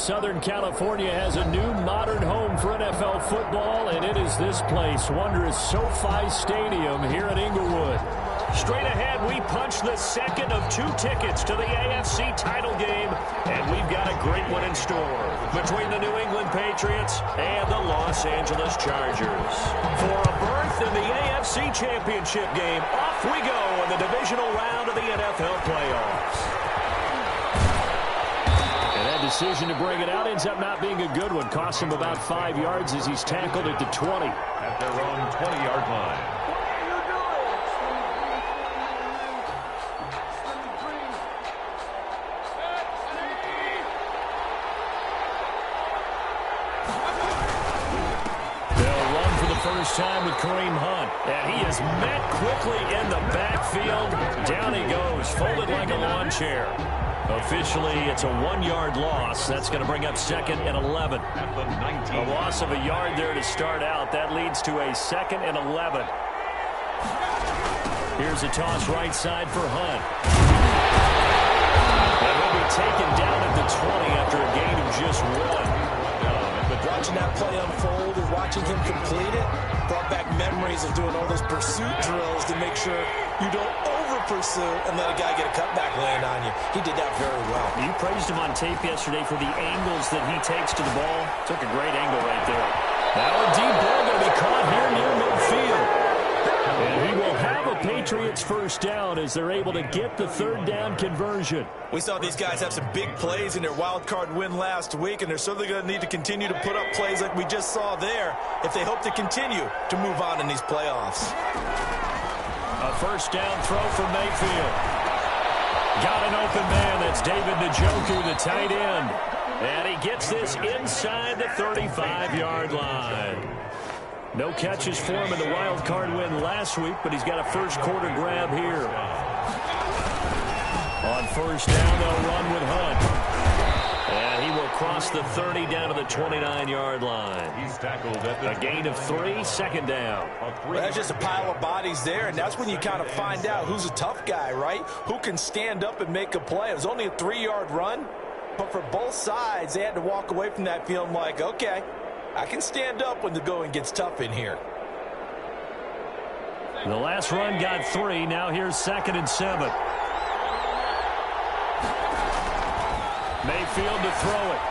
Southern California has a new modern home for NFL football, and it is this place, wondrous SoFi Stadium here in Inglewood. Straight ahead, we punch the second of 2 tickets to the AFC title game, and we've got a great one in store between the New England Patriots and the Los Angeles Chargers. For a berth in the AFC Championship game, off we go in the divisional round of the NFL playoffs. And that decision to bring it out ends up not being a good one. Cost him about 5 yards as he's tackled at the 20. At their own 20-yard line. First time with Kareem Hunt, and he is met quickly in the backfield. Down he goes, folded like a lawn chair. Officially, it's a 1-yard loss. That's going to bring up 2nd and 11. A loss of a yard there to start out. That leads to a 2nd and 11. Here's a toss right side for Hunt. And he'll be taken down at the 20 after a gain of just 1. Watching that play unfold and watching him complete it brought back memories of doing all those pursuit drills to make sure you don't over-pursue and let a guy get a cutback land on you. He did that very well. You praised him on tape yesterday for the angles that he takes to the ball. Took a great angle right there. Now a deep ball going to be caught here near midfield. And he will have a Patriots first down as they're able to get the 3rd down conversion. We saw these guys have some big plays in their wild card win last week, and they're certainly going to need to continue to put up plays like we just saw there if they hope to continue to move on in these playoffs. A first down throw for Mayfield. Got an open man. That's David Njoku, the tight end. And he gets this inside the 35-yard line. No catches for him in the wild card win last week, but he's got a first quarter grab here. On first down, they'll run with Hunt. And he will cross the 30 down to the 29-yard line. He's tackled at the a gain of 3, 2nd down. Well, that's just a pile of bodies there, and that's when you kind of find out who's a tough guy, right? Who can stand up and make a play. It was only a 3-yard run, but for both sides, they had to walk away from that feeling like, okay, I can stand up when the going gets tough in here. The last run got 3. Now here's 2nd and 7. Mayfield to throw it.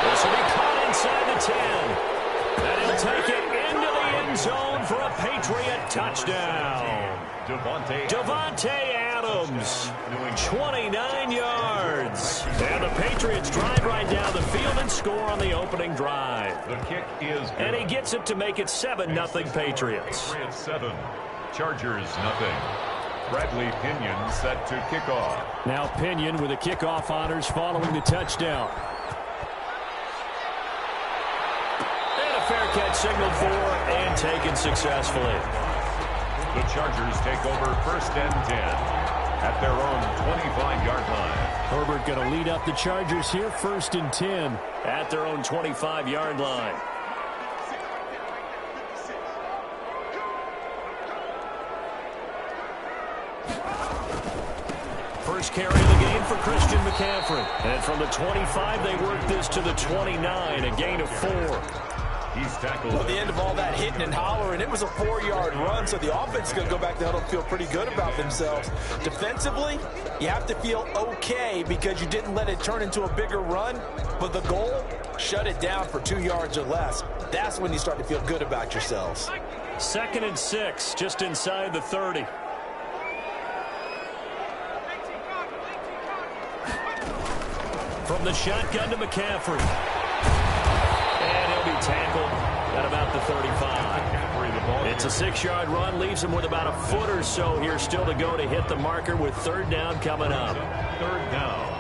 This will be caught inside the 10. And he'll take it into the end zone for a Patriot touchdown. Devontae Adams, 29 yards. And the Patriots drive right down the field and score on the opening drive. The kick is good. And he gets it to make it 7-0 Patriots. 7, Chargers 0. Bradley Pinion set to kick off. Now Pinion with the kickoff honors following the touchdown. And a fair catch signaled for and taken successfully. The Chargers take over 1st and 10 at their own 25-yard line. Herbert going to lead up the Chargers here, 1st and 10 at their own 25-yard line. First carry of the game for Christian McCaffrey. And from the 25, they work this to the 29, a gain of 4. He's tackled. Well, at the end of all that hitting and hollering, it was a 4-yard run, so the offense is going to go back to huddle and feel pretty good about themselves. Defensively, you have to feel okay because you didn't let it turn into a bigger run, but the goal, shut it down for 2 yards or less. That's when you start to feel good about yourselves. 2nd and 6, just inside the 30. From the shotgun to McCaffrey. And he'll be tackled at about the 35. It's a 6-yard run, leaves him with about a foot or so here still to go to hit the marker with 3rd down coming up. 3rd down.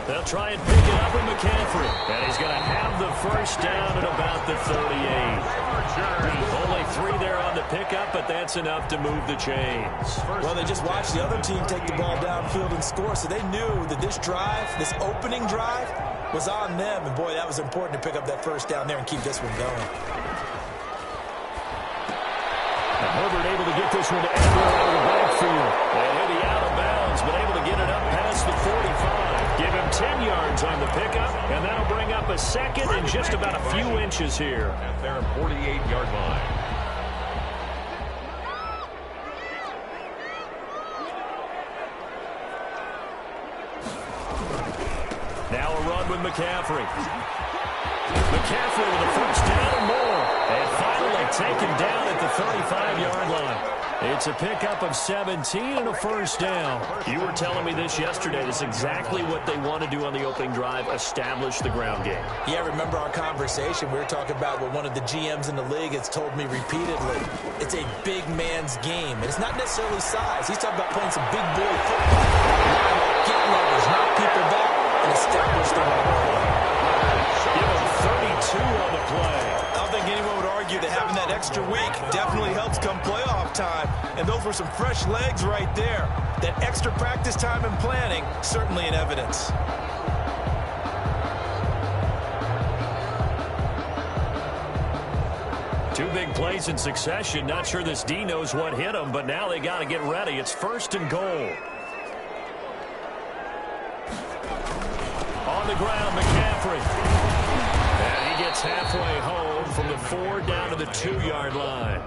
They'll try and pick it up with McCaffrey. And he's going to have the first down at about the 38. Only 3 there on the pickup, but that's enough to move the chains. Well, they just watched the other team take the ball downfield and score, so they knew that this drive, this opening drive, was on them. And, boy, that was important to pick up that first down there and keep this one going. A Herbert able to get this one to Edward out of the backfield. And he'll be out of bounds, but able to get it up past the 45. Give him 10 yards on the pickup, and that'll bring up a second and just about a few inches here. At their 48-yard line. Now a run with McCaffrey. McCaffrey with a first down and more. And finally taken down at the 35-yard line. It's a pickup of 17 and a first down. You were telling me this yesterday. That's exactly what they want to do on the opening drive, establish the ground game. Yeah, remember our conversation. We were talking about what one of the GMs in the league has told me repeatedly. It's a big man's game. And it's not necessarily size. He's talking about playing some big boy football. Get numbers, knock people back, and establish the run. Give him 32 on the play. I don't think anyone would argue that having that extra week definitely helps come playoff time. And those were some fresh legs right there. That extra practice time and planning, certainly in evidence. Two big plays in succession. Not sure this D knows what hit him, but now they got to get ready. It's first and goal. On the ground, McCaffrey. And he gets halfway home from the 4 down to the 2-yard line.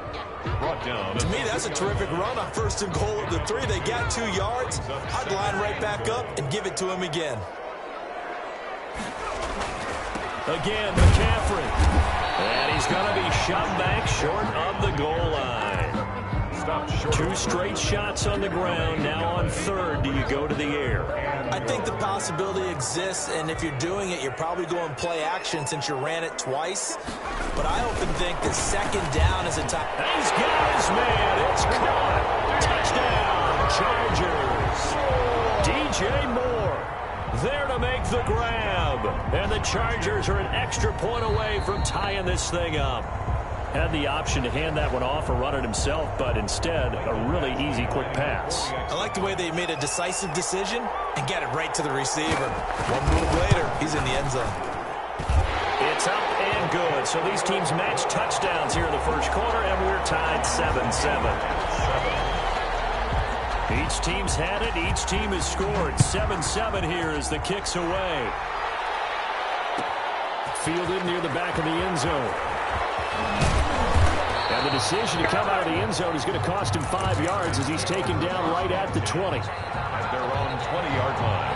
Brought down. To me, that's a terrific run on first and goal of the 3. They got 2 yards. I'd line right back up and give it to him again. Again, McCaffrey. And he's going to be shoved back short of the goal line. Short. 2 straight shots on the ground. Now on third, do you go to the air? I think the possibility exists, and if you're doing it, you're probably going play action since you ran it twice. But I often think that second down is a time. He's got his man. It's caught. Touchdown, Chargers. DJ Moore there to make the grab. And the Chargers are an extra point away from tying this thing up. Had the option to hand that one off or run it himself, but instead, a really easy, quick pass. I like the way they made a decisive decision and got it right to the receiver. 1 move later, he's in the end zone. It's up and good. So these teams match touchdowns here in the first quarter, and we're tied 7-7. Each team's had it. Each team has scored. 7-7 here as the kick's away. Fielded near the back of the end zone. And the decision to come out of the end zone is going to cost him 5 yards as he's taken down right at the 20. At their own 20-yard line.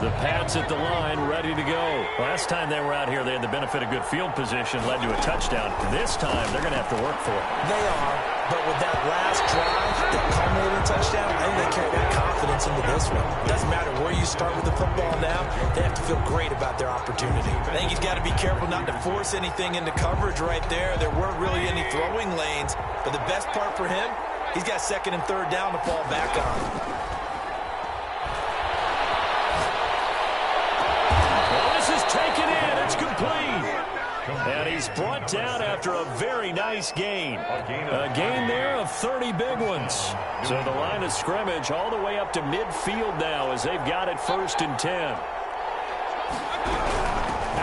The Pats at the line, ready to go. Last time they were out here, they had the benefit of good field position, led to a touchdown. This time, they're going to have to work for it. They are, but with that last drive, that culminating touchdown, I think they carry that confidence into this one. It doesn't matter where you start with the football now, they have to feel great about their opportunity. I think he's got to be careful not to force anything into coverage right there. There weren't really any throwing lanes, but the best part for him, he's got second and third down to fall back on. Taken in, it's complete. And he's brought down after a very nice gain. A gain there of 30 big ones. So the line of scrimmage all the way up to midfield now as they've got it 1st and 10.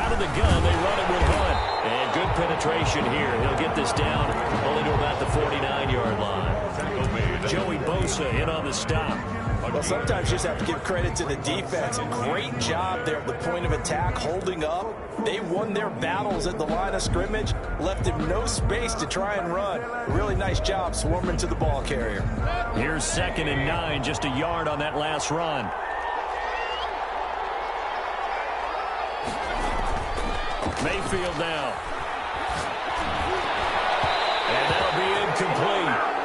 Out of the gun, they run it with Hunt. And good penetration here. He'll get this down only to about the 49-yard line. Joey Bosa in on the stop. Well, sometimes you just have to give credit to the defense. Great job there at the point of attack, holding up. They won their battles at the line of scrimmage, left him no space to try and run. Really nice job swarming to the ball carrier. Here's 2nd and 9, just a yard on that last run. Mayfield now. And that'll be incomplete.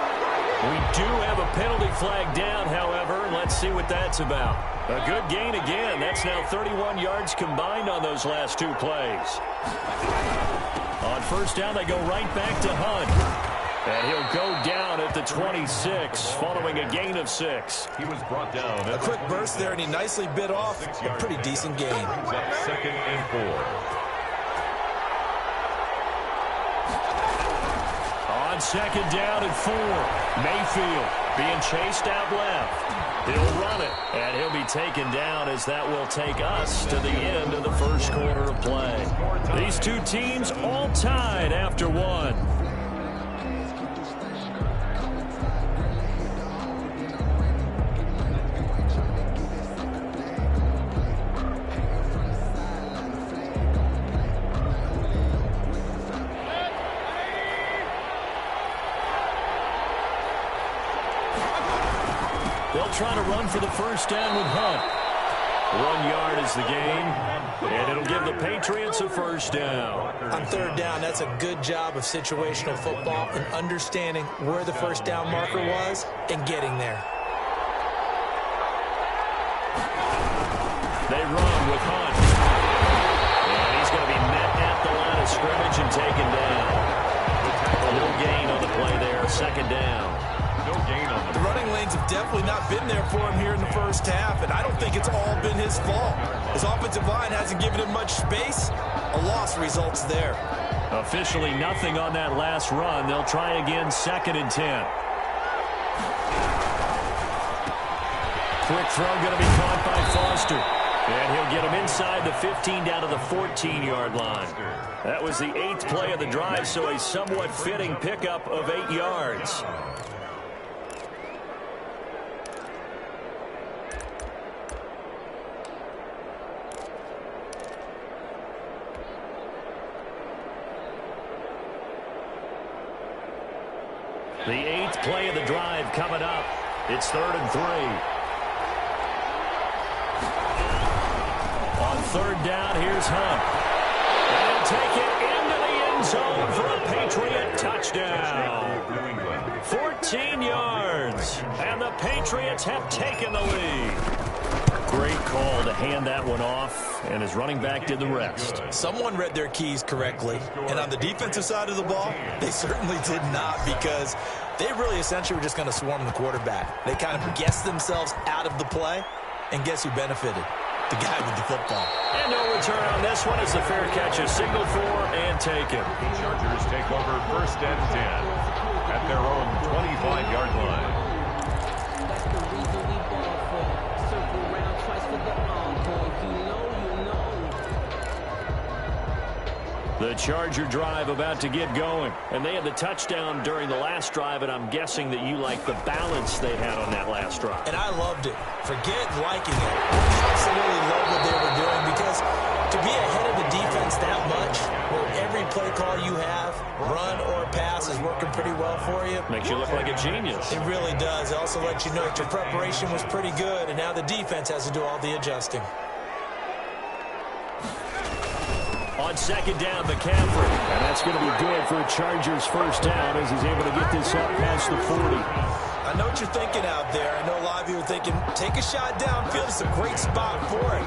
We do have a penalty flag down, however. Let's see what that's about. A good gain again. That's now 31 yards combined on those last 2 plays. On first down, they go right back to Hunt. And he'll go down at the 26 following a gain of 6. He was brought down. A quick burst there, and he nicely bit off a pretty decent gain. He's up 2nd and 4. On 2nd down and 4, Mayfield. being chased out left. He'll run it, and he'll be taken down as that will take us to the end of the first quarter of play. These two teams all tied after one. They'll try to run for the first down with Hunt. 1 yard is the gain, and it'll give the Patriots a first down. On third down, that's a good job of situational football and understanding where the first down marker was and getting there. They run with Hunt. And he's going to be met at the line of scrimmage and taken down. No gain on the play there, second down. The running lanes have definitely not been there for him here in the first half, and I don't think it's all been his fault. His offensive line hasn't given him much space. A loss results there. Officially nothing on that last run. They'll try again, 2nd and 10. Quick throw going to be caught by Foster. And he'll get him inside the 15 down to the 14-yard line. That was the 8th play of the drive, so a somewhat fitting pickup of 8 yards. The 8th play of the drive coming up. It's 3rd and 3. On third down, here's Hunt. And he'll take it into the end zone for a Patriot touchdown. 14 yards. And the Patriots have taken the lead. Great call to hand that one off, and his running back did the rest. Someone read their keys correctly, and on the defensive side of the ball, they certainly did not, because they really essentially were just going to swarm the quarterback. They kind of guessed themselves out of the play, and guess who benefited? The guy with the football. And no return on this one as the fair catch is signaled for and taken. The Chargers take over 1st and 10 at their own 25-yard line. The Charger drive about to get going. And they had the touchdown during the last drive, and I'm guessing that you like the balance they had on that last drive. And I loved it. Forget liking it. I absolutely love what they were doing, because to be ahead of the defense that much, where every play call you have, run or pass, is working pretty well for you. Makes you look like a genius. It really does. It also lets you know that your preparation was pretty good, and now the defense has to do all the adjusting. On 2nd down, McCaffrey. And that's going to be good for a Chargers first down as he's able to get this up past the 40. I know what you're thinking out there. I know a lot of you are thinking, take a shot downfield. It's a great spot for it.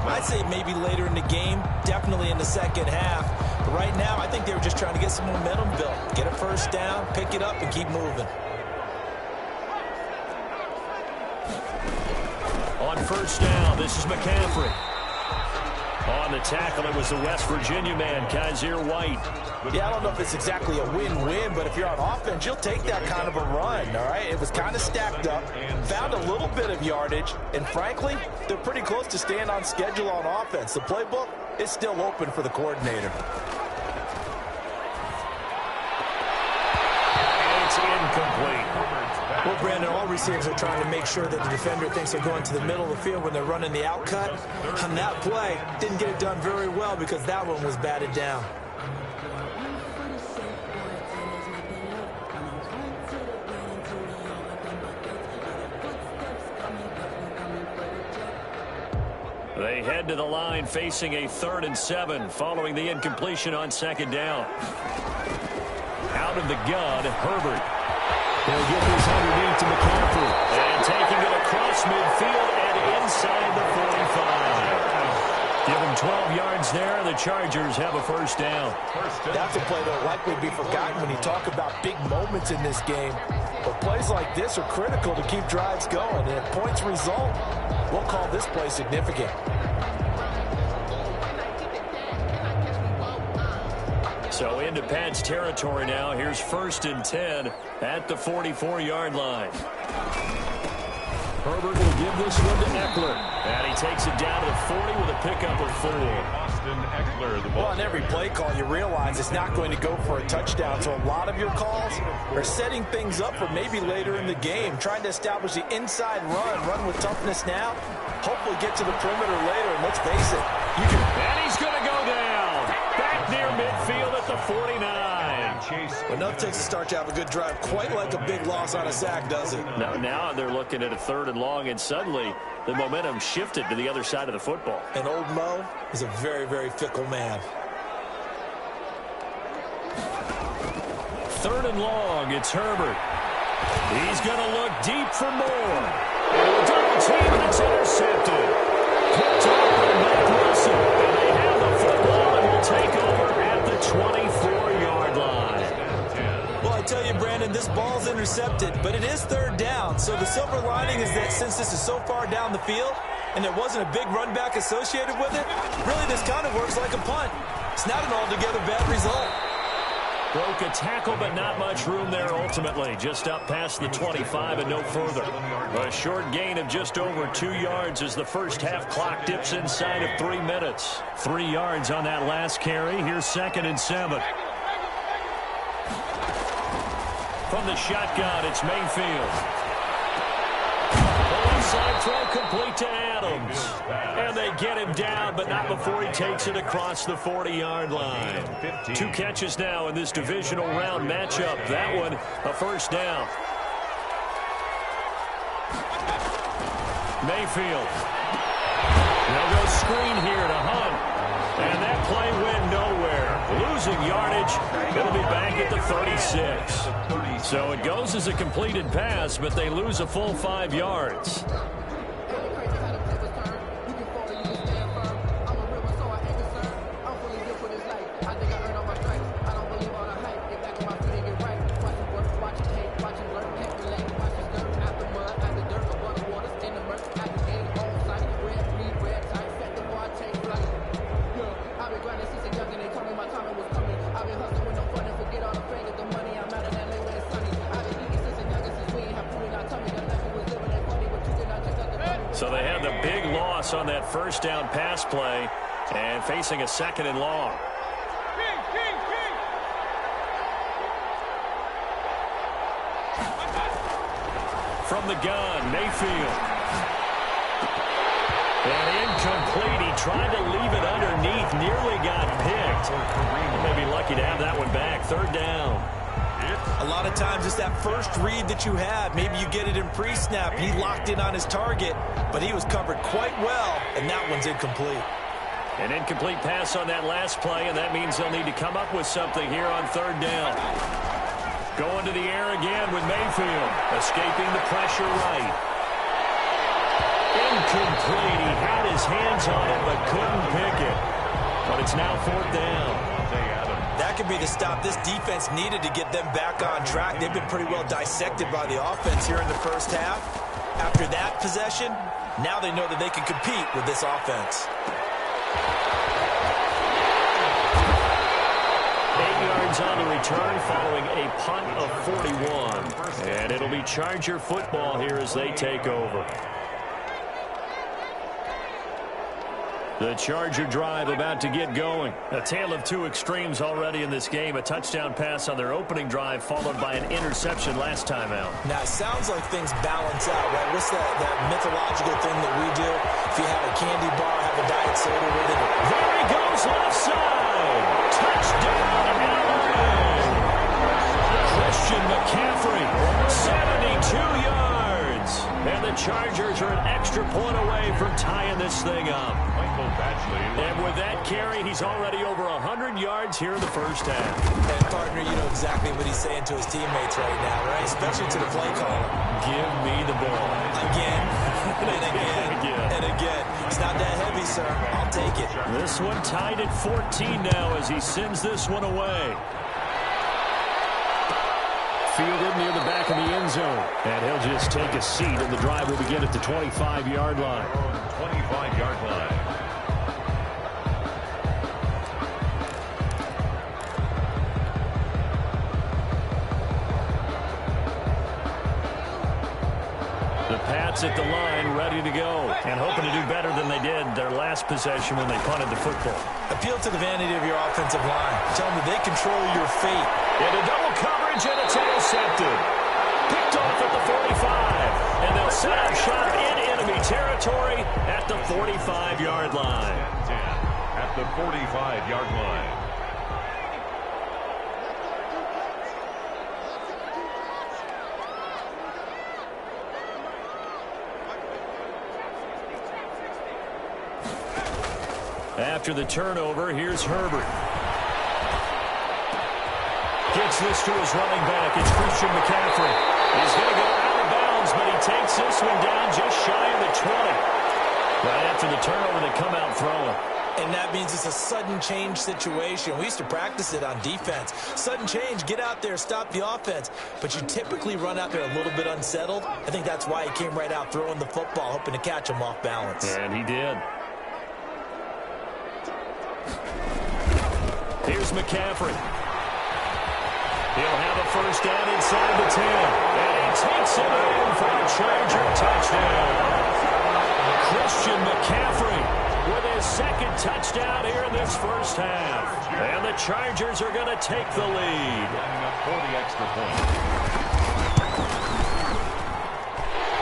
I'd say maybe later in the game, definitely in the second half. But right now, I think they were just trying to get some momentum built. Get a first down, pick it up, and keep moving. On first down, this is McCaffrey. On the tackle, it was the West Virginia man, Kaiser White. Yeah, I don't know if it's exactly a win-win, but if you're on offense, you'll take that kind of a run, all right? It was kind of stacked up, found a little bit of yardage, and frankly, they're pretty close to staying on schedule on offense. The playbook is still open for the coordinator. It's incomplete. Well, Brandon, all receivers are trying to make sure that the defender thinks they're going to the middle of the field when they're running the out cut. On that play, didn't get it done very well because that one was batted down. They head to the line facing a 3rd and 7 following the incompletion on 2nd down. Out of the gun, Herbert. They'll get this underneath to McCaffrey. And taking it across midfield and inside the 45. Give them 12 yards there, and the Chargers have a first down. That's a play that will likely be forgotten when you talk about big moments in this game. But plays like this are critical to keep drives going. And if points result, we'll call this play significant. So into Pat's territory now. Here's 1st and 10 at the 44-yard line. Herbert will give this one to Eckler. And he takes it down to the 40 with a pickup of 4. Austin Eckler, the ball. Well, on every play call, you realize it's not going to go for a touchdown. So a lot of your calls are setting things up for maybe later in the game, trying to establish the inside run with toughness now, hopefully get to the perimeter later. And let's face it, you can. And he's going to go down. Back near midfield at the 49. Well, nothing takes a start to have a good drive, quite like a big loss on a sack, does it? Now they're looking at a 3rd and long, and suddenly the momentum shifted to the other side of the football. And old Mo is a very, very fickle man. 3rd and long, it's Herbert. He's going to look deep for more. And a double team, and it's intercepted. Picked up by Mike Wilson. And they have the football and will take over at the 24-yard line. Well, I tell you, Brandon, this ball's intercepted, but it is 3rd down. So the silver lining is that since this is so far down the field and there wasn't a big run back associated with it, really this kind of works like a punt. It's not an altogether bad result. Broke a tackle, but not much room there ultimately. Just up past the 25 and no further. A short gain of just over 2 yards as the first half clock dips inside of 3 minutes. 3 yards on that last carry. Here's 2nd and 7. From the shotgun, it's Mayfield. The left side throw complete to Adams. And they get him down, but not before he takes it across the 40-yard line. 2 catches now in this divisional round matchup. That one, a 1st down. Mayfield. They'll go screen here to Hunt. And that play went nowhere. Losing yardage. It'll be back at the 36. So it goes as a completed pass, but they lose a full 5 yards. So they had the big loss on that 1st down pass play and facing a 2nd and long. From the gun, Mayfield. And incomplete. He tried to leave it underneath, nearly got picked. Maybe lucky to have that one back. 3rd down. A lot of times it's that first read that you have. Maybe you get it in pre-snap. He locked in on his target, but he was covered quite well, and that one's incomplete. An incomplete pass on that last play, and that means they'll need to come up with something here on 3rd down. Going to the air again with Mayfield, escaping the pressure right. Incomplete. He had his hands on it, but couldn't pick it. But it's now 4th down. That could be the stop this defense needed to get them back on track. They've been pretty well dissected by the offense here in the first half. After that possession, now they know that they can compete with this offense. 8 yards on the return following a punt of 41. And it'll be Charger football here as they take over. The Charger drive about to get going. A tale of 2 extremes already in this game. A touchdown pass on their opening drive followed by an interception last time out. Now, it sounds like things balance out, right? What's that mythological thing that we do? If you have a candy bar, have a diet soda with it. There he goes, left side. Touchdown, LA. Christian McCaffrey, 72 yards. And the Chargers are an extra point away from tying this thing up. And with that carry, he's already over 100 yards here in the first half. And, partner, you know exactly what he's saying to his teammates right now, right? Especially to the play caller. Give me the ball. Again, and again, and again. It's not that heavy, sir. I'll take it. This one tied at 14 now as he sends this one away. Fielded near the back of the end zone. And he'll just take a seat, and the drive will begin at the 25-yard line. 25-yard line. Pats at the line, ready to go. And hoping to do better than they did their last possession when they punted the football. Appeal to the vanity of your offensive line. Tell them that they control your fate. Into double coverage, and it's intercepted. Picked off at the 45. And they'll set up shop in enemy territory at the 45-yard line. At the 45-yard line. After the turnover, here's Herbert. Gets this to his running back. It's Christian McCaffrey. He's going to go out of bounds, but he takes this one down just shy of the 20. Right after the turnover, they come out throwing. And that means it's a sudden change situation. We used to practice it on defense. Sudden change, get out there, stop the offense. But you typically run out there a little bit unsettled. I think that's why he came right out throwing the football, hoping to catch him off balance. And he did. Here's McCaffrey. He'll have a first down inside the 10. And he takes it in for a Charger touchdown. Christian McCaffrey with his second touchdown here in this first half. And the Chargers are going to take the lead. For the extra point.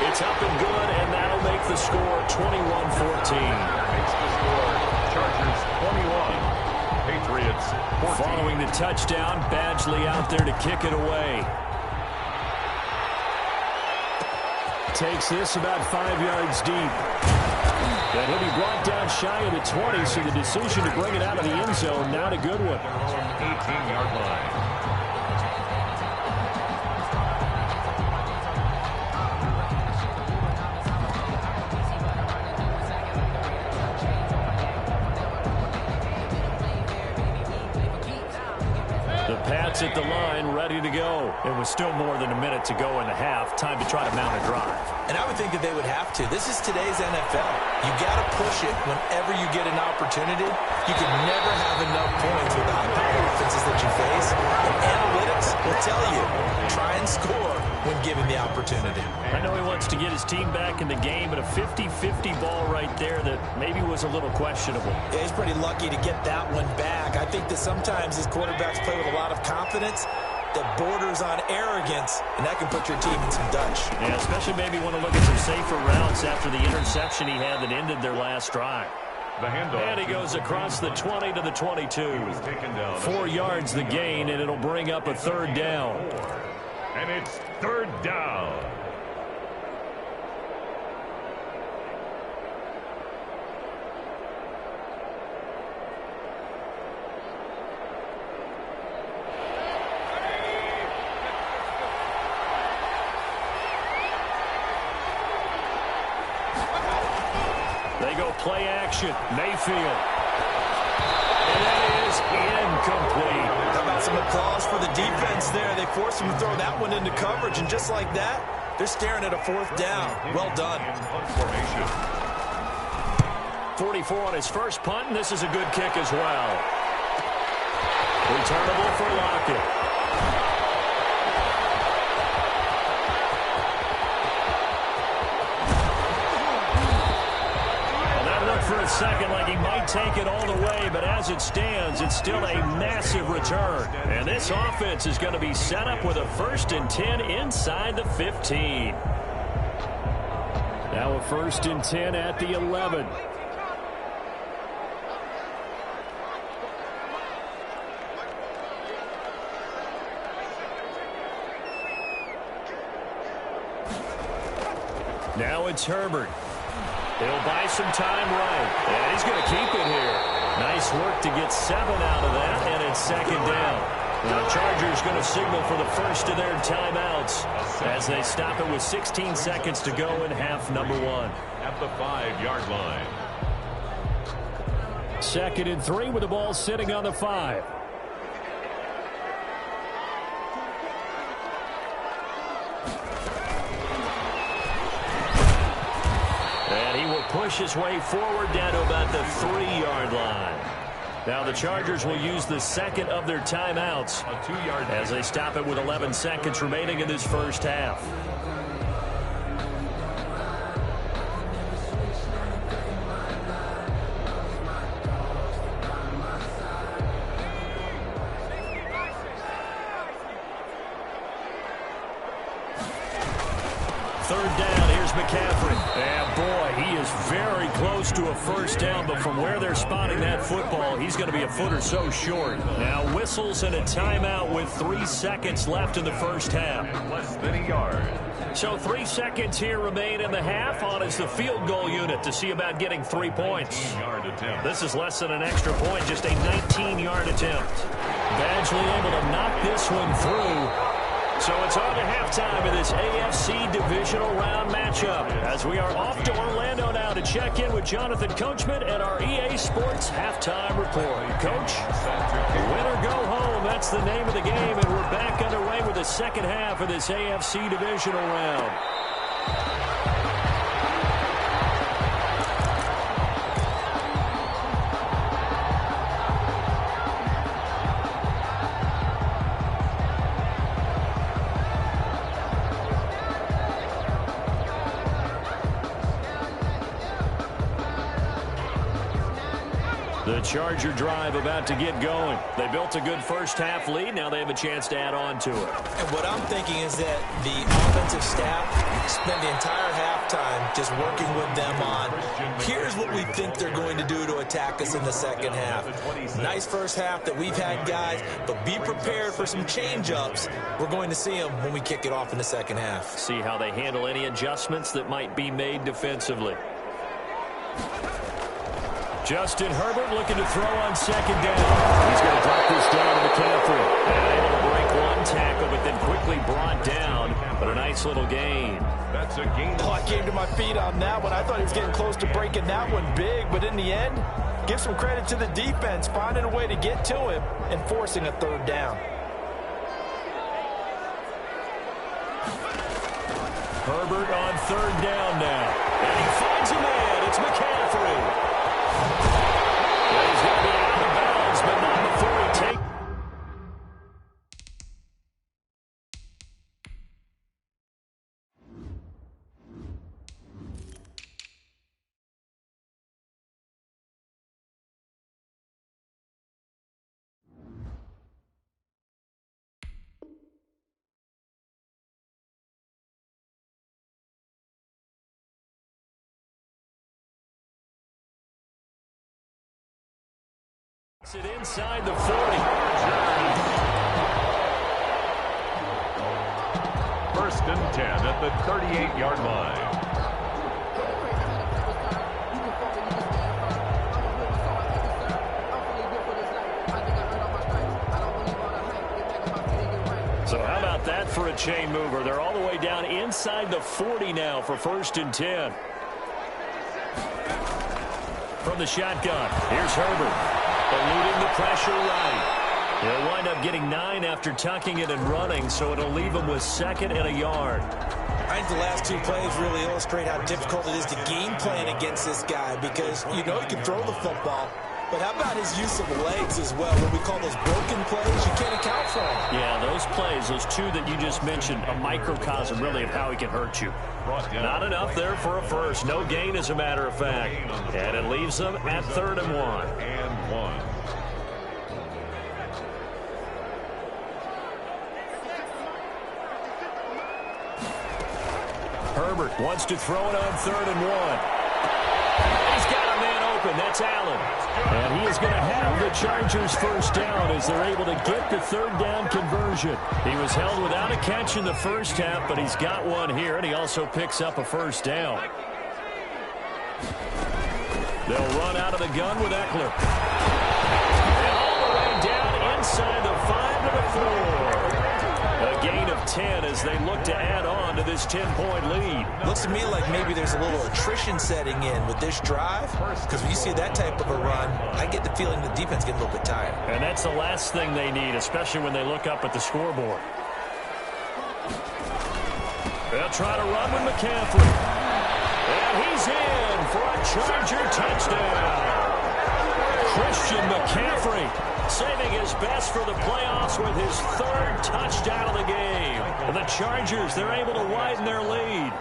It's up and good, and that'll make the score 21-14. Makes the score Chargers 21. Patriots 14. Following the touchdown, Badgley out there to kick it away. Takes this about 5 yards deep. And he'll be brought down shy of the 20, so the decision to bring it out of the end zone, not a good one. 18-yard line. Pats at the line, ready to go. It was still more than a minute to go in the half. Time to try to mount a drive. And I would think that they would have to. This is today's NFL. You got to push it whenever you get an opportunity. You can never have enough points with the high-powered offenses that you face. And analytics will tell you, try and score when given the opportunity. I know he wants to get his team back in the game, but a 50-50 ball right there that maybe was a little questionable. Yeah, he's pretty lucky to get that one back. I think that sometimes his quarterbacks play with a lot of confidence that borders on arrogance, and that can put your team in some Dutch. Yeah, especially maybe want to look at some safer routes after the interception he had that ended their last drive. The handoff. And he goes across the 20 to the 22. 4 yards the gain, and it'll bring up a third down. And it's third down. They go play action. Mayfield. And that is incomplete. How about some applause for the defense there? They forced him to throw that one into coverage, and just like that, they're staring at a fourth down. Well done. 44 on his first punt, and this is a good kick as well. Returnable for Lockett. For a second like he might take it all the way, but as it stands, it's still a massive return. And this offense is going to be set up with a 1st and 10 inside the 15. Now a 1st and 10 at the 11. Now it's Herbert. He'll buy some time right. And he's going to keep it here. Nice work to get 7 out of that, and it's 2nd down. Now, Chargers going to signal for the first of their timeouts as they stop it with 16 seconds to go in half number 1. At the 5-yard line. 2nd and 3 with the ball sitting on the 5. And he will push his way forward down to about the 3-yard line. Now the Chargers will use the second of their timeouts as they stop it with 11 seconds remaining in this first half. third down. Here's McCaffrey. And boy, he is very close to a first down, but from where they're spotting that football, he's going to be a foot or so short. Now whistles and a timeout with 3 seconds left in the first half. Less than a yard. So 3 seconds here remain in the half. On is the field goal unit to see about getting 3 points. This is less than an extra point, just a 19-yard attempt. Badgley able to knock this one through. So it's on to halftime of this AFC divisional round matchup as we are off to Orlando now to check in with Jonathan Coachman and our EA Sports halftime report. Coach, win or go home, that's the name of the game, and we're back underway with the second half of this AFC divisional round. The Charger drive about to get going. They built a good first half lead. Now they have a chance to add on to it. And what I'm thinking is that the offensive staff spent the entire halftime just working with them on, here's what we think they're going to do to attack us in the second half. Nice first half that we've had, guys, but be prepared for some change-ups. We're going to see them when we kick it off in the second half. See how they handle any adjustments that might be made defensively. Justin Herbert looking to throw on second down. He's going to drop this down to McCaffrey. And able to break one tackle, but then quickly brought down. But a nice little gain. That's a gain. Oh, I came to my feet on that one. I thought he was getting close to breaking that one big, but in the end, give some credit to the defense, finding a way to get to him and forcing a third down. Herbert on third down now. And he finds a man. It's McCaffrey. Well, he's going to be out of bounds, but not before he takes. It inside the 40. First and 10 at the 38-yard line. So how about that for a chain mover? They're all the way down inside the 40 now for first and 10. From the shotgun, here's Herbert. Eluding the pressure right. He'll wind up getting 9 after tucking it and running, so it'll leave him with second and a yard. I think the last two plays really illustrate how difficult it is to game plan against this guy because you know he can throw the football, but how about his use of legs as well? What we call those broken plays, you can't account for them. Yeah, those plays, those two that you just mentioned, a microcosm really of how he can hurt you. Not enough there for a first. No gain, as a matter of fact. And it leaves them at 3rd and 1. And 1. Herbert wants to throw it on 3rd and 1. He's got a man open. That's Allen. And he is going to have the Chargers first down as they're able to get the 3rd down conversion. He was held without a catch in the first half, but he's got one here, and he also picks up a first down. They'll run out of the gun with Eckler. And all the way down inside the 5 to the 4. A gain of 10 as they look to add on to this 10-point lead. Looks to me like maybe there's a little attrition setting in with this drive, because when you see that type of a run, I get the feeling the defense getting a little bit tired. And that's the last thing they need, especially when they look up at the scoreboard. They'll try to run with McCaffrey. And he's in for a Charger touchdown. Christian McCaffrey saving his best for the playoffs with his 3rd touchdown of the game. And the Chargers, they're able to widen their lead.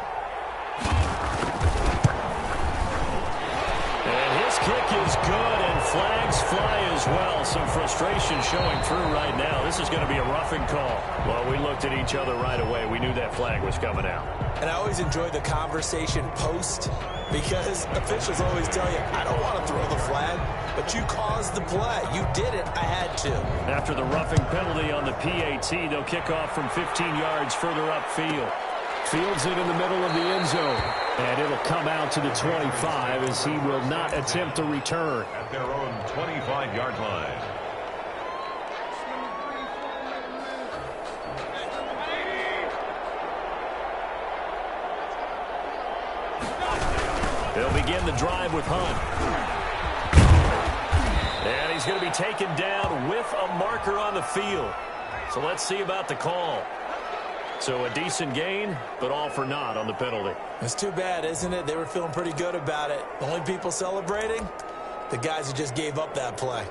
And his kick is good, and flags fly as well. Some frustration showing through right now. This is going to be a roughing call. Well, we looked at each other right away. We knew that flag was coming out. And I always enjoy the conversation post, because officials always tell you, I don't want to throw the flag, but you caused the play. You did it. I had to. After the roughing penalty on the PAT, they'll kick off from 15 yards further upfield. Fields it in the middle of the end zone. And it'll come out to the 25 as he will not attempt to return. At their own 25-yard line. They'll begin the drive with Hunt. And he's going to be taken down with a marker on the field. So let's see about the call. So a decent gain, but all for naught on the penalty. It's too bad, isn't it? They were feeling pretty good about it. The only people celebrating, the guys who just gave up that play.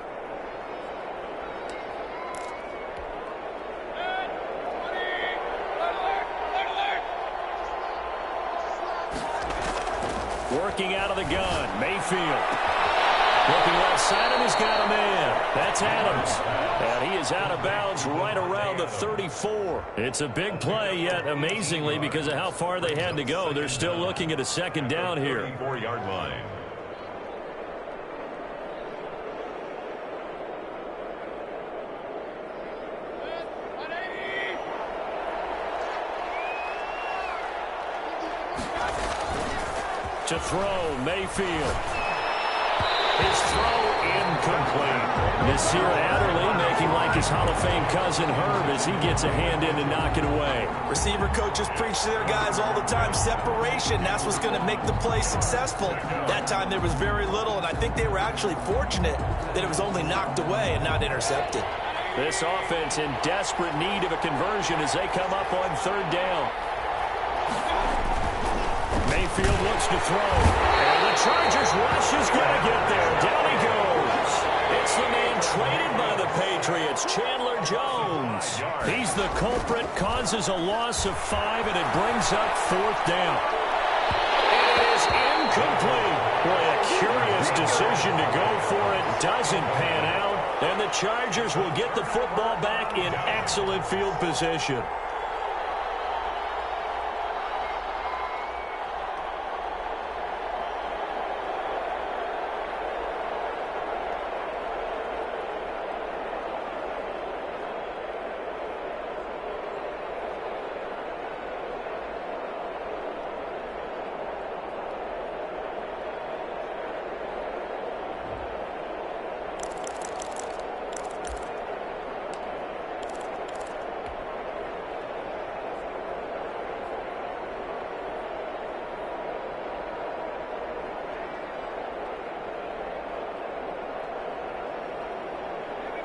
Working out of the gun, Mayfield. Looking left side, and he's got a man. That's Adams. And he is out of bounds right around the 34. It's a big play, yet amazingly, because of how far they had to go, they're still looking at a second down here. 34-yard line. To throw, Mayfield. His throw incomplete. Nasir Adderley making like his Hall of Fame cousin Herb as he gets a hand in to knock it away. Receiver coaches preach to their guys all the time, separation. That's what's going to make the play successful. That time there was very little, and I think they were actually fortunate that it was only knocked away and not intercepted. This offense in desperate need of a conversion as they come up on third down. Mayfield looks to throw, and the Chargers rush is going to get there. Down he goes. It's the man traded by the Patriots, Chandler Jones. He's the culprit, causes a loss of 5, and it brings up fourth down. It is incomplete. Boy, a curious decision to go for it. Doesn't pan out, and the Chargers will get the football back in excellent field position.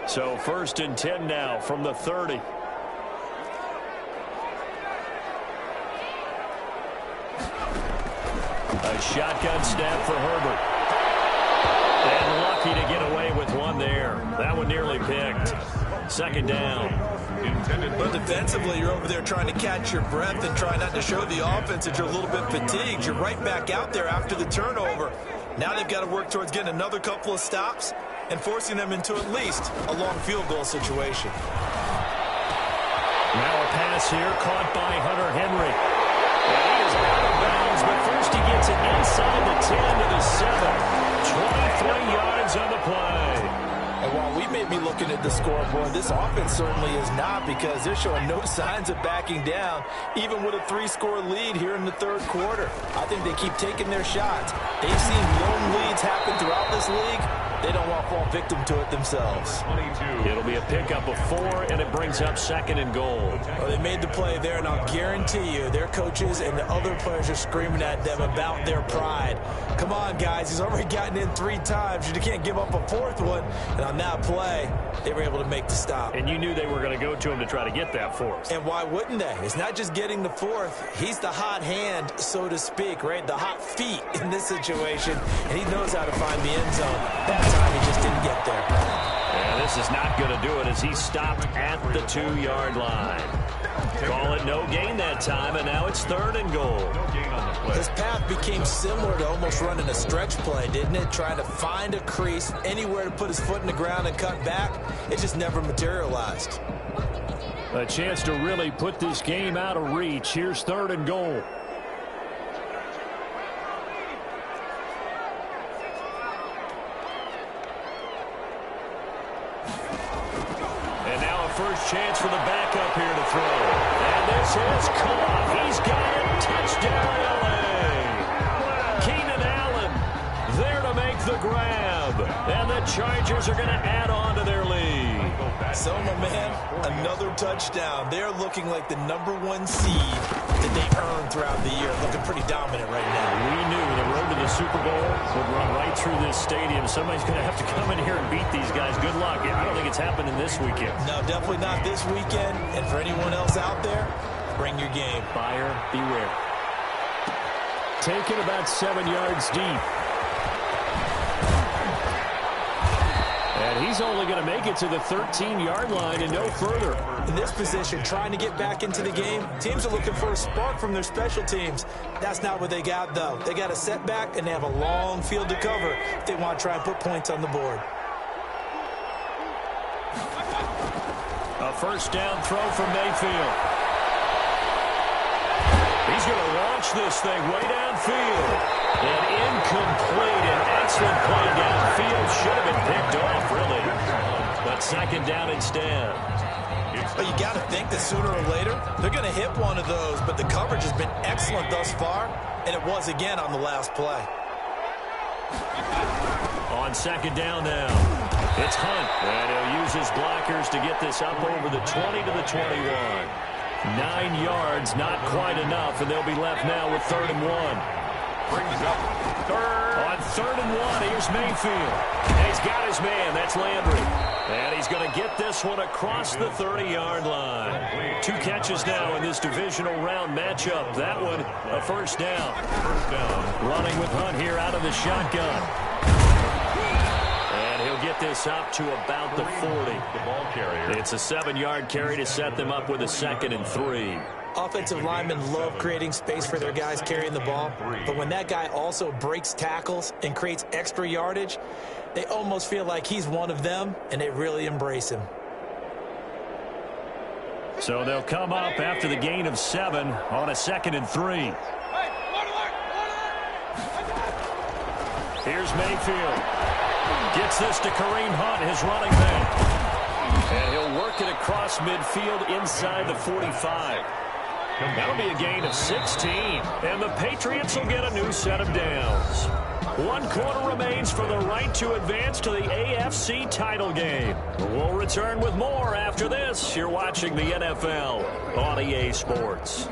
So 1st and 10 now from the 30. A shotgun snap for Herbert. And lucky to get away with one there. That one nearly picked. Second down. But defensively, you're over there trying to catch your breath and try not to show the offense that you're a little bit fatigued. You're right back out there after the turnover. Now they've got to work towards getting another couple of stops and forcing them into at least a long field goal situation. Now a pass here caught by Hunter Henry. And he is out of bounds, but first he gets it inside the 10 to the 7. 23 yards on the play. And while we may be looking at the scoreboard, this offense certainly is not, because they're showing no signs of backing down, even with a 3-score lead here in the third quarter. I think they keep taking their shots. They've seen lone leads happen throughout this league. They don't want to fall victim to it themselves. 22. It'll be a pickup of 4, and it brings up 2nd and goal. Well, they made the play there, and I'll guarantee you their coaches and the other players are screaming at them about their pride. Come on, guys. He's already gotten in 3 times. You can't give up a 4th one. And on that play, they were able to make the stop. And you knew they were going to go to him to try to get that 4th. And why wouldn't they? It's not just getting the 4th. He's the hot hand, so to speak, right? The hot feet in this situation. And he knows how to find the end zone. That time he just didn't get there. And This is not going to do it as he stopped at the 2-yard line. Call it no gain that time, and now it's 3rd and goal. No gain on the play. His path became similar to almost running a stretch play, didn't it? Trying to find a crease, anywhere to put his foot in the ground and cut back. It just never materialized. A chance to really put this game out of reach. Here's 3rd and goal. And now a first chance for the backup here to throw. And this is caught. He's got it. Touchdown, LA. Keenan Allen there to make the grab. And the Chargers are going to add on to their lead. So, my man, another touchdown. They're looking like the #1 seed that they earned throughout the year. Looking pretty dominant right now. We knew the road to the Super Bowl would run right through this stadium. Somebody's going to have to come in here and beat these guys. Good luck. I don't think it's happening this weekend. No, definitely not this weekend. And for anyone else out there, bring your game. Buyer beware. Taken about 7 yards deep. And he's only going to make it to the 13-yard line and no further. In this position, trying to get back into the game, teams are looking for a spark from their special teams. That's not what they got, though. They got a setback, and they have a long field to cover if they want to try and put points on the board. A first down throw from Mayfield. He's going to launch this thing way downfield. And incomplete. An excellent play downfield. Should have been picked off, really. But 2nd down instead. But you got to think that sooner or later, they're going to hit one of those. But the coverage has been excellent thus far. And it was again on the last play. On 2nd down now. It's Hunt. And he'll use his blockers to get this up over the 20 to the 21. 9 yards, not quite enough. And they'll be left now with 3rd and 1. Brings up 3rd. On 3rd and 1, here's Mayfield. And he's got his man. That's Landry. And he's going to get this one across the 30-yard line. 2 catches now in this divisional round matchup. That one, a first down. First down. Running with Hunt here out of the shotgun. And he'll get this up to about the 40. The ball carrier. It's a 7-yard carry to set them up with a 2nd and 3. Offensive linemen love creating space for their guys carrying the ball. But when that guy also breaks tackles and creates extra yardage, they almost feel like he's one of them, and they really embrace him. So they'll come up after the gain of 7 on a 2nd and 3. Here's Mayfield. Gets this to Kareem Hunt, his running back. And he'll work it across midfield inside the 45. That'll be a gain of 16. And the Patriots will get a new set of downs. 1 quarter remains for the right to advance to the AFC title game. We'll return with more after this. You're watching the NFL on EA Sports.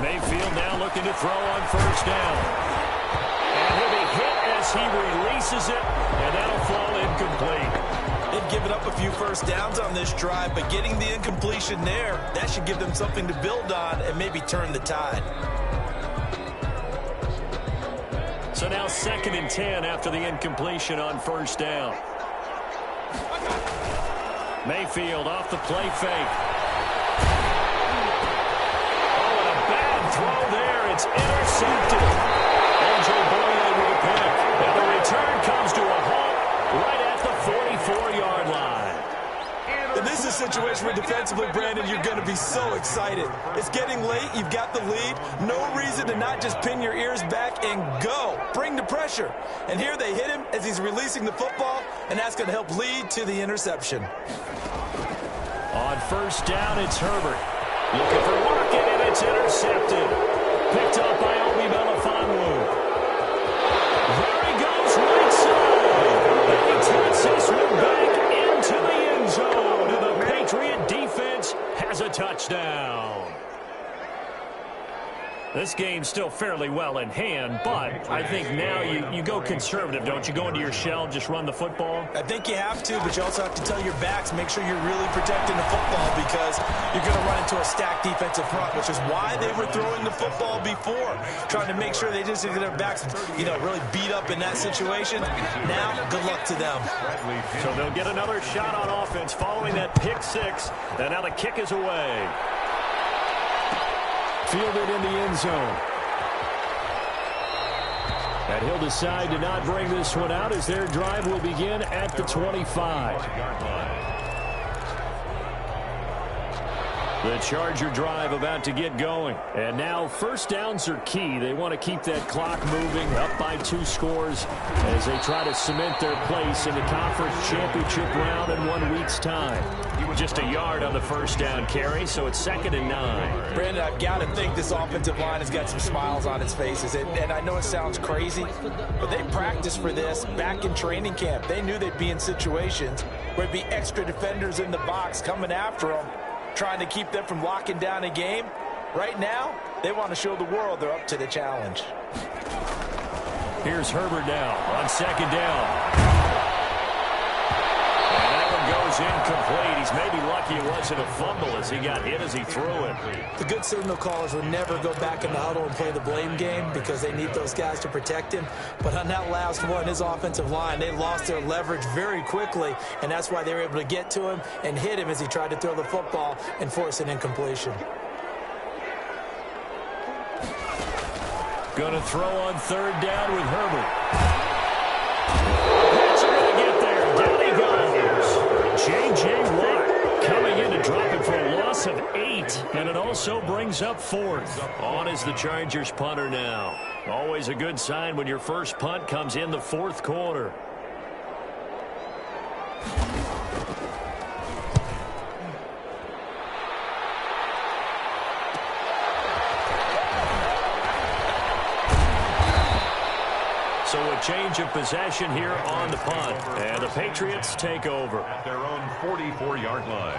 Mayfield now looking to throw on first down. And he'll be hit as he releases it, and that'll fall incomplete. They've given up a few first downs on this drive, but getting the incompletion there, that should give them something to build on and maybe turn the tide. So now 2nd and 10 after the incompletion on first down. Mayfield off the play fake. Throw there, it's intercepted. A.J. Boyle with a pick. And the return comes to a halt right at the 44-yard line. And this is a situation where defensively, Brandon, you're going to be so excited. It's getting late. You've got the lead. No reason to not just pin your ears back and go. Bring the pressure. And here they hit him as he's releasing the football, and that's going to help lead to the interception. On first down, it's Herbert. Looking for Lockett, and it's intercepted. Picked up by Obi Melifonwu. There he goes, right side. And he takes this one back into the end zone. And the Patriot defense has a touchdown. This game's still fairly well in hand, but I think now you go conservative, don't you? Go into your shell, just run the football? I think you have to, but you also have to tell your backs, make sure you're really protecting the football because you're going to run into a stacked defensive front, which is why they were throwing the football before, trying to make sure they just get their backs, really beat up in that situation. Now, good luck to them. So they'll get another shot on offense following that pick six, and now the kick is away. Fielded in the end zone. And he'll decide to not bring this one out as their drive will begin at the 25. The Charger drive about to get going. And now first downs are key. They want to keep that clock moving, up by 2 scores as they try to cement their place in the conference championship round in 1 week's time. Just a yard on the first down carry, so it's 2nd and 9. Brandon, I've got to think this offensive line has got some smiles on its faces. And I know it sounds crazy, but they practiced for this back in training camp. They knew they'd be in situations where there'd be extra defenders in the box coming after them, trying to keep them from locking down a game. Right now, they want to show the world they're up to the challenge. Here's Herbert now on 2nd down. And that one goes incomplete. He's maybe lucky it wasn't a fumble as he got hit as he threw it. The good signal callers would never go back in the huddle and play the blame game because they need those guys to protect him. But on that last one, his offensive line, they lost their leverage very quickly, and that's why they were able to get to him and hit him as he tried to throw the football and force an incompletion. Going to throw on 3rd down with Herbert. That's going to get there. Down he goes. J.J. Watt coming in to drop it for a loss of 8. And it also brings up 4th. On is the Chargers punter now. Always a good sign when your first punt comes in the 4th quarter. So a change of possession here on the punt. And the Patriots take over. At their own 44-yard line.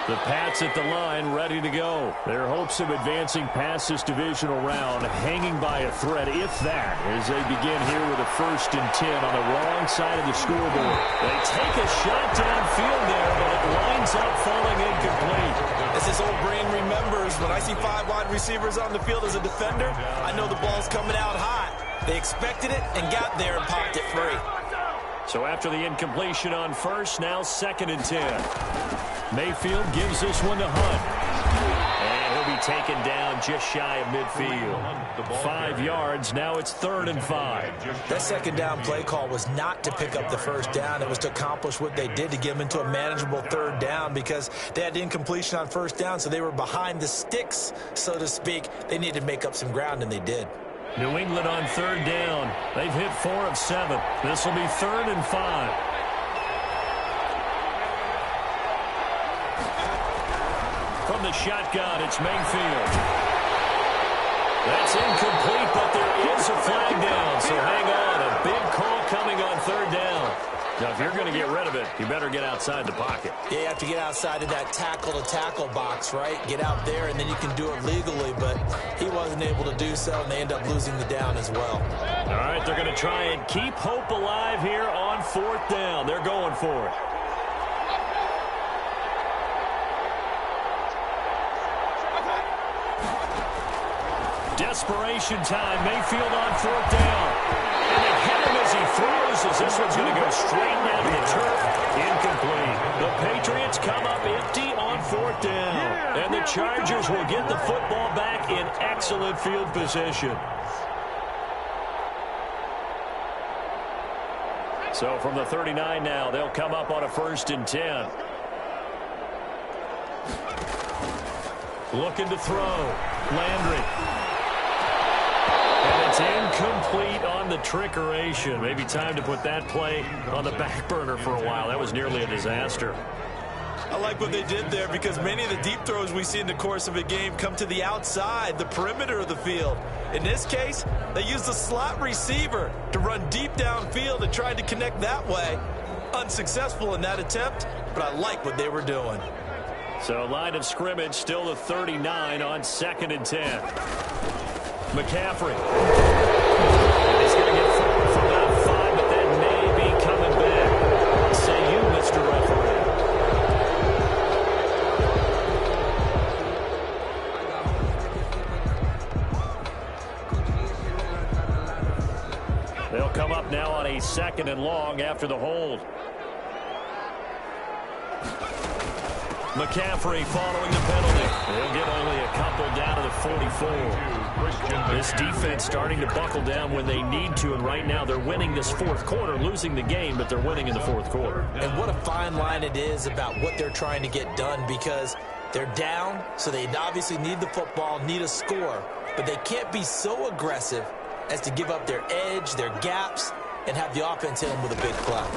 The Pats at the line, ready to go. Their hopes of advancing past this divisional round hanging by a thread, if that, as they begin here with a 1st and 10 on the wrong side of the scoreboard. They take a shot downfield there, but it winds up falling incomplete. As this old brain remembers, when I see 5 wide receivers on the field as a defender, I know the ball's coming out hot. They expected it and got there and popped it free. So after the incompletion on 1st, now 2nd and 10. Mayfield gives this one to Hunt. And he'll be taken down just shy of midfield. 5 yards, now it's 3rd and 5. That 2nd down play call was not to pick up the 1st down. It was to accomplish what they did to get them into a manageable 3rd down because they had incompletion on 1st down, so they were behind the sticks, so to speak. They needed to make up some ground, and they did. New England on 3rd down. They've hit 4 of 7. This will be 3rd and 5. From the shotgun, it's Mayfield. That's incomplete, but there is a flag down, so hang on. A big call coming on 3rd down. Now, if you're going to get rid of it, you better get outside the pocket. Yeah, you have to get outside of that tackle-to-tackle box, right? Get out there, and then you can do it legally, but he wasn't able to do so, and they end up losing the down as well. All right, they're going to try and keep hope alive here on 4th down. They're going for it. Desperation time. Mayfield on 4th down. And they hit him as he throws as this one's going to go straight down to the turf. Incomplete. The Patriots come up empty on 4th down. And the Chargers will get the football back in excellent field position. So from the 39 now, they'll come up on a 1st and 10. Looking to throw. Landry. And it's incomplete on the trickeration. Maybe time to put that play on the back burner for a while. That was nearly a disaster. I like what they did there because many of the deep throws we see in the course of a game come to the outside, the perimeter of the field. In this case, they used a slot receiver to run deep downfield and tried to connect that way. Unsuccessful in that attempt, but I like what they were doing. So line of scrimmage still the 39 on 2nd and 10. McCaffrey. He's going to get forward for about 5, but that may be coming back. Say you, Mr. Referee. They'll come up now on a 2nd and long after the hold. McCaffrey following the penalty. They'll get only a couple down to the 44. This defense starting to buckle down when they need to, and right now they're winning this 4th quarter, losing the game, but they're winning in the 4th quarter. And what a fine line it is about what they're trying to get done, because they're down, so they obviously need the football, need a score, but they can't be so aggressive as to give up their edge, their gaps, and have the offense hit them with a big play.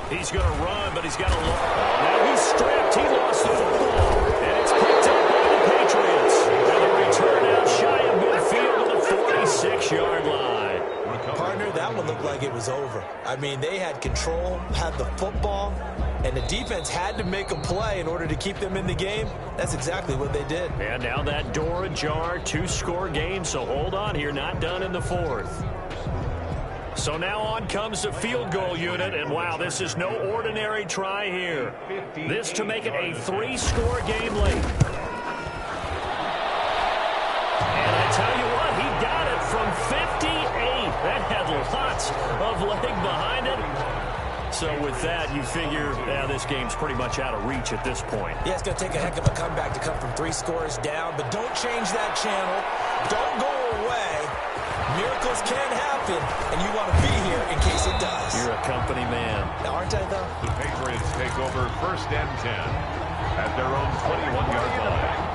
He's going to run, but he's got a loss. Now he's stripped. He lost the football. And it's picked up by the Patriots. And the return out shy of midfield to the 46-yard line. Partner, that one looked like it was over. I mean, they had control, had the football, and the defense had to make a play in order to keep them in the game. That's exactly what they did. And now that door ajar, 2-score game, so hold on here, not done in the 4th. So now on comes the field goal unit, and wow, this is no ordinary try here. This to make it a 3-score game late. And I tell you what, he got it from 58. That had lots of leg behind it. So with that, you figure, this game's pretty much out of reach at this point. Yeah, it's going to take a heck of a comeback to come from 3 scores down, but don't change that channel. Don't go away. Miracles can happen, and you want to be here in case it does. You're a company man. Now, aren't I, though? The Patriots take over 1st and 10 at their own 21-yard line.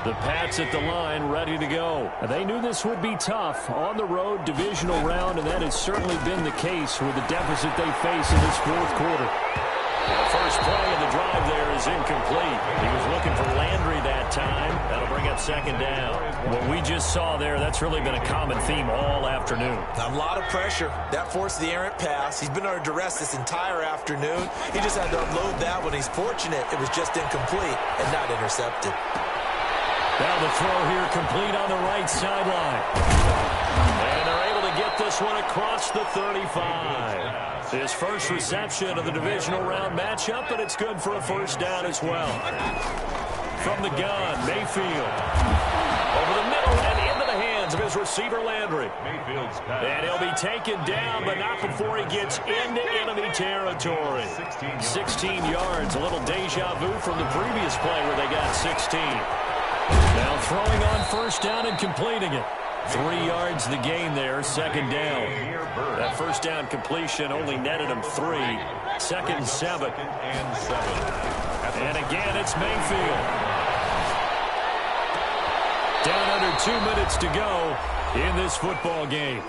The Pats at the line, ready to go. They knew this would be tough. On the road, divisional round, and that has certainly been the case with the deficit they face in this 4th quarter. The first play of the drive there is incomplete. He was looking for Landry that time. That'll bring up 2nd down. What we just saw there, that's really been a common theme all afternoon. A lot of pressure. That forced the errant pass. He's been under duress this entire afternoon. He just had to unload that one. He's fortunate it was just incomplete and not intercepted. Now the throw here complete on the right sideline. And they're able to get this one across the 35. His first reception of the divisional round matchup, but it's good for a 1st down as well. From the gun, Mayfield. Over the middle and into the hands of his receiver, Landry. And he'll be taken down, but not before he gets into enemy territory. 16 yards, a little deja vu from the previous play where they got 16. Now throwing on 1st down and completing it. 3 yards the gain there, 2nd down. That 1st down completion only netted him 3. 2nd and 7. And again, it's Mayfield. Down under 2 minutes to go in this football game.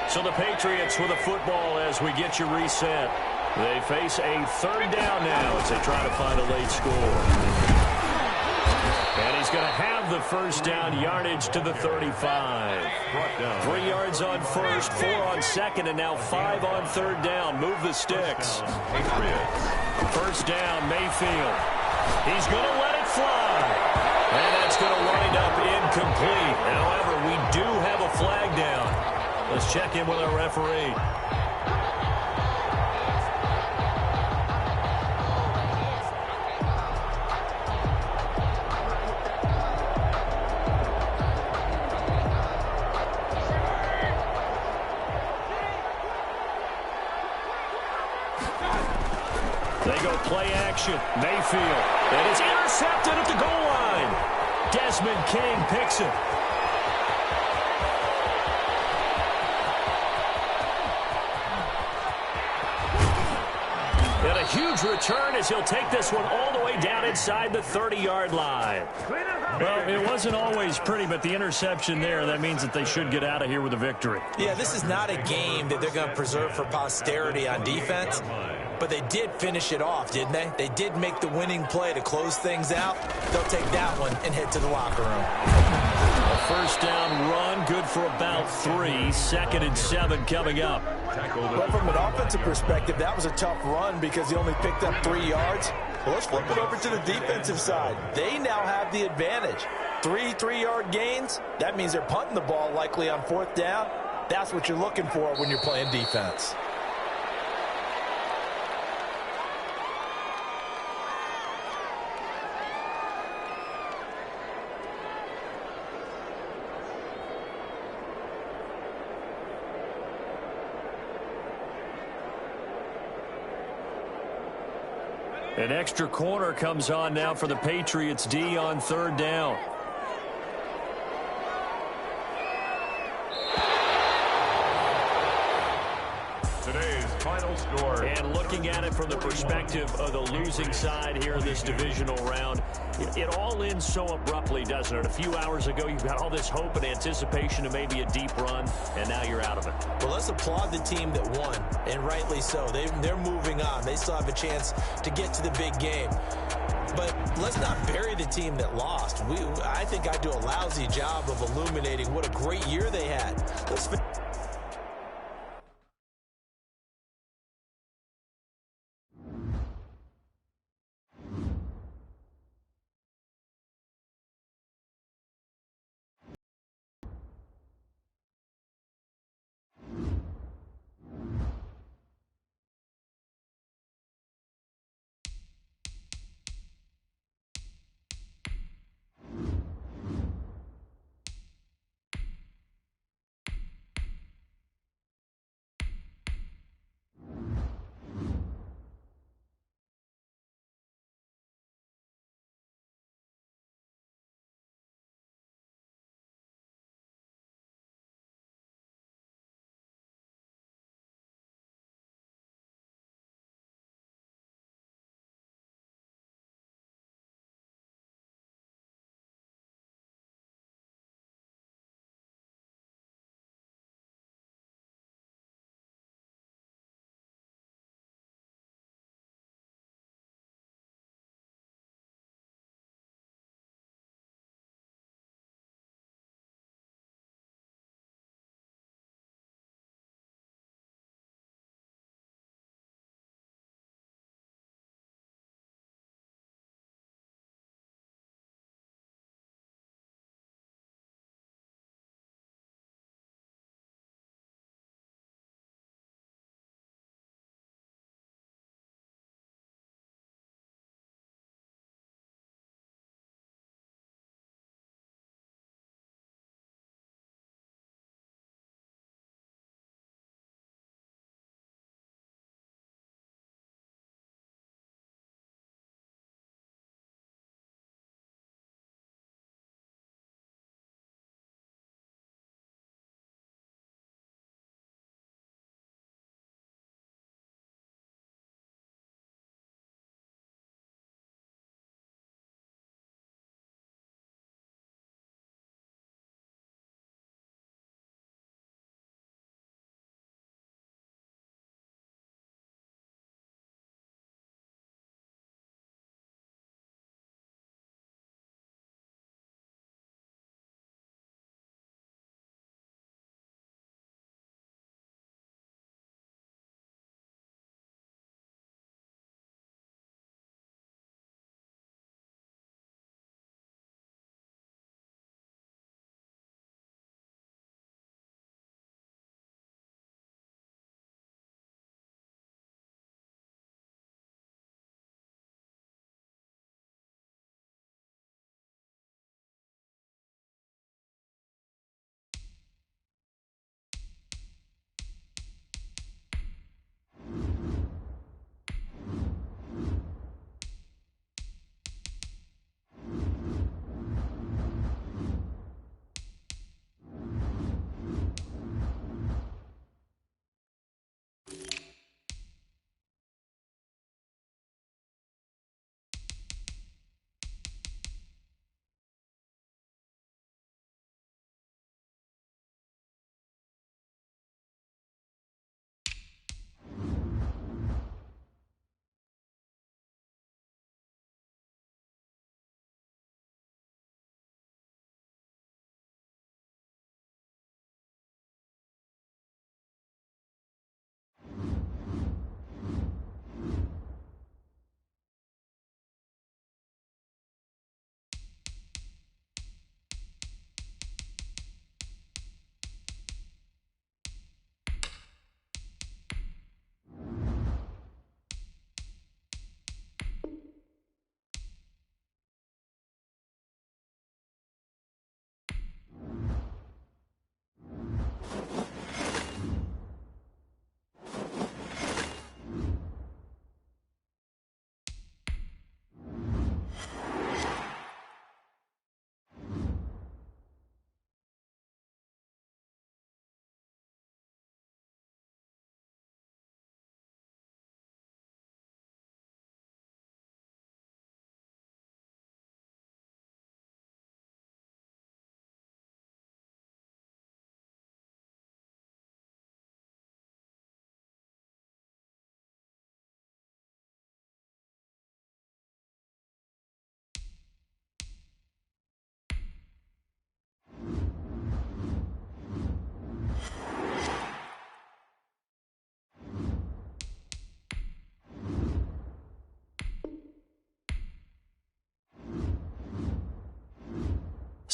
So the Patriots with a football as we get you reset. They face a 3rd down now as they try to find a late score. And he's going to have the 1st down, yardage to the 35. 3 yards on 1st, 4 on 2nd, and now 5 on 3rd down. Move the sticks. 1st down, Mayfield. He's going to let it fly. And that's going to wind up incomplete. However, we do have a flag down. Let's check in with our referee. They go play action. Mayfield. And it's intercepted at the goal line. Desmond King picks it. And a huge return as he'll take this one all the way down inside the 30-yard line. Well, it wasn't always pretty, but the interception there, that means that they should get out of here with a victory. Yeah, this is not a game that they're going to preserve for posterity on defense, but they did finish it off, didn't they? They did make the winning play to close things out. They'll take that one and head to the locker room. first down run, good for about 3. 2nd and 7 coming up. Well, from an offensive perspective, that was a tough run because he only picked up 3 yards. Well, let's flip it over to the defensive side. They now have the advantage. 3 3-yard gains, that means they're punting the ball likely on 4th down. That's what you're looking for when you're playing defense. An extra corner comes on now for the Patriots D on 3rd down. Today's final score. And looking at it from the perspective of the losing side here in this divisional round, it all ends so abruptly, doesn't it? A few hours ago, you've got all this hope and anticipation of maybe a deep run, and now you're out of it. Well, let's applaud the team that won, and rightly so. They're moving on. They still have a chance to get to the big game. But let's not bury the team that lost. I think I do a lousy job of illuminating what a great year they had.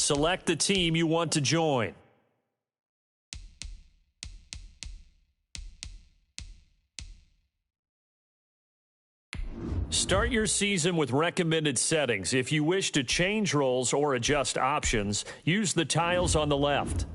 Select the team you want to join. Start your season with recommended settings. If you wish to change roles or adjust options, use the tiles on the left.